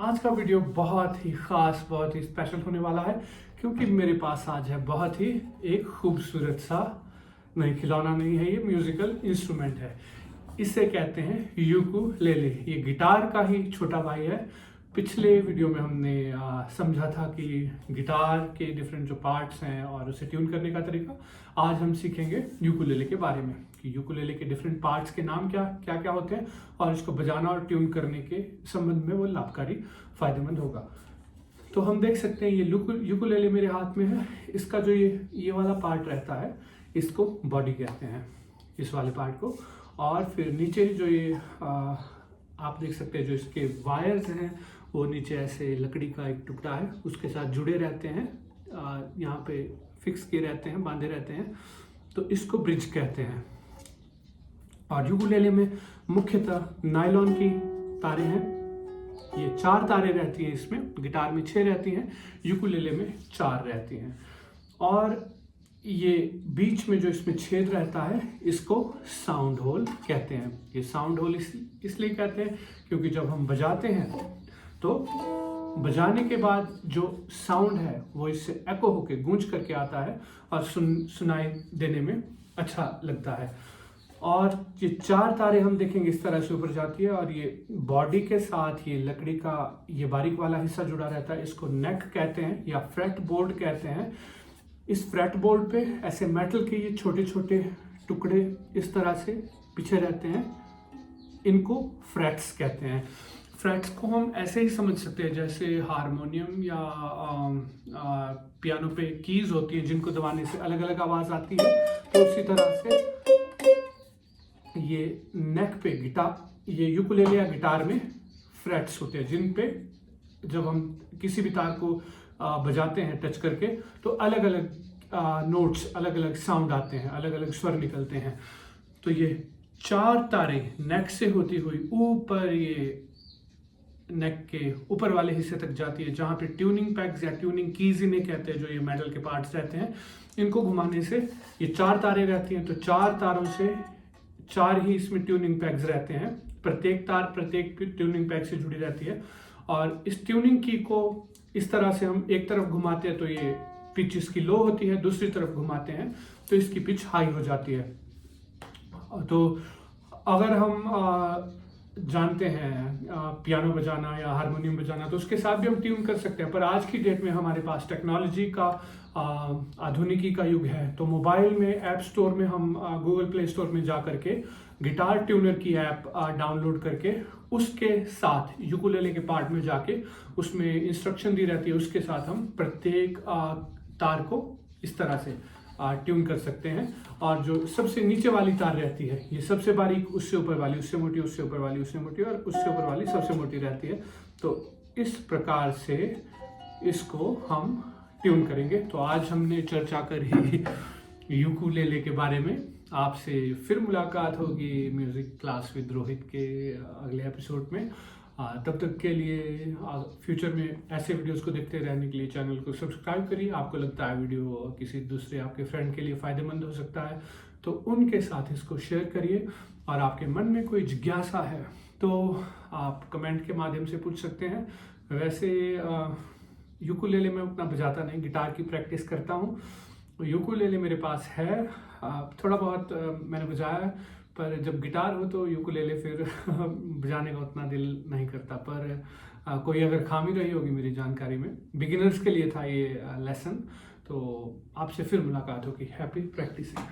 आज का वीडियो बहुत ही ख़ास, बहुत ही स्पेशल होने वाला है क्योंकि मेरे पास आज है बहुत ही एक खूबसूरत सा, नहीं खिलौना नहीं है, ये म्यूज़िकल इंस्ट्रूमेंट है। इसे कहते हैं यूकुलेले। ये गिटार का ही छोटा भाई है। पिछले वीडियो में हमने समझा था कि गिटार के डिफरेंट जो पार्ट्स हैं और उसे ट्यून करने का तरीका। आज हम सीखेंगे यूकुलेले के बारे में कि यूकुलेले के डिफरेंट पार्ट्स के नाम क्या क्या क्या होते हैं और इसको बजाना और ट्यून करने के संबंध में वो लाभकारी, फायदेमंद होगा। तो हम देख सकते हैं ये यूकुलेले मेरे हाथ में है। इसका जो ये वाला पार्ट रहता है इसको बॉडी कहते हैं, इस वाले पार्ट को। और फिर नीचे जो आप देख सकते हैं जो इसके वायर्स हैं वो नीचे ऐसे लकड़ी का एक टुकड़ा है उसके साथ जुड़े रहते हैं, यहाँ पे फिक्स किए रहते हैं, बांधे रहते हैं, तो इसको ब्रिज कहते हैं। और यूकुलेले में मुख्यतः नायलॉन की तारें हैं। ये 4 तारें रहती हैं इसमें, गिटार में 6 रहती हैं, यूकुलेले में 4 रहती हैं। और ये बीच में जो इसमें छेद रहता है इसको साउंड होल कहते हैं। ये साउंड होल इसलिए कहते हैं क्योंकि जब हम बजाते हैं तो बजाने के बाद जो साउंड है वो इससे एको होके गूंज करके आता है और सुनाई देने में अच्छा लगता है। और ये 4 तारे हम देखेंगे इस तरह से ऊपर जाती है और ये बॉडी के साथ ये लकड़ी का ये बारीक वाला हिस्सा जुड़ा रहता है, इसको नेक कहते हैं या फ्रेट बोर्ड कहते हैं। इस फ्रेट बोर्ड पे ऐसे मेटल के ये छोटे छोटे टुकड़े इस तरह से पीछे रहते हैं, इनको फ्रेट्स कहते हैं। फ्रेट्स को हम ऐसे ही समझ सकते हैं जैसे हारमोनियम या पियानो पे कीज होती हैं जिनको दबाने से अलग अलग आवाज आती है, तो उसी तरह से ये नेक पे गिटार, ये यूकुलेले या गिटार में फ्रेट्स होते हैं जिन पे जब हम किसी भी तार को बजाते हैं टच करके तो अलग अलग नोट्स, अलग अलग साउंड आते हैं, अलग अलग स्वर निकलते हैं। तो ये 4 तारें नेक से होती हुई ऊपर ये नेक के ऊपर वाले हिस्से तक जाती है जहाँ पे ट्यूनिंग पैक्स या ट्यूनिंग कीज इन्हें कहते हैं, जो ये मेटल के पार्ट्स रहते हैं। इनको घुमाने से ये 4 तारें रहती हैं, तो 4 तारों से 4 ही इसमें ट्यूनिंग पैक्स रहते हैं। प्रत्येक तार प्रत्येक ट्यूनिंग पैक से जुड़ी रहती है और इस ट्यूनिंग की को इस तरह से हम एक तरफ घुमाते हैं तो ये पिच इसकी लो होती है, दूसरी तरफ घुमाते हैं तो इसकी पिच हाई हो जाती है। तो अगर हम जानते हैं पियानो बजाना या हारमोनियम बजाना तो उसके साथ भी हम ट्यून कर सकते हैं, पर आज की डेट में हमारे पास टेक्नोलॉजी का आधुनिकी का युग है। तो मोबाइल में ऐप स्टोर में हम गूगल प्ले स्टोर में जा करके गिटार ट्यूनर की ऐप डाउनलोड करके उसके साथ यूकुलेले के पार्ट में जाके उसमें इंस्ट्रक्शन दी रहती है, उसके साथ हम प्रत्येक तार को इस तरह से ट्यून कर सकते हैं। और जो सबसे नीचे वाली तार रहती है ये सबसे बारीक, उससे ऊपर वाली उससे मोटी, उससे ऊपर वाली उससे मोटी और उससे ऊपर वाली सबसे मोटी रहती है। तो इस प्रकार से इसको हम ट्यून करेंगे। तो आज हमने चर्चा करी यूकुलेले के बारे में। आपसे फिर मुलाकात होगी म्यूजिक क्लास विद रोहित के अगले एपिसोड में। तब तक के लिए फ्यूचर में ऐसे वीडियोस को देखते रहने के लिए चैनल को सब्सक्राइब करिए। आपको लगता है वीडियो किसी दूसरे आपके फ्रेंड के लिए फ़ायदेमंद हो सकता है तो उनके साथ इसको शेयर करिए। और आपके मन में कोई जिज्ञासा है तो आप कमेंट के माध्यम से पूछ सकते हैं। वैसे यूकुलेले में उतना बजाता नहीं, गिटार की प्रैक्टिस करता हूँ। यूकुलेले मेरे पास है, थोड़ा बहुत मैंने बजाया है, पर जब गिटार हो तो यूकुलेले फिर बजाने का उतना दिल नहीं करता। पर कोई अगर खामी रही होगी मेरी जानकारी में, बिगिनर्स के लिए था ये लेसन। तो आपसे फिर मुलाकात होगी। Happy practising.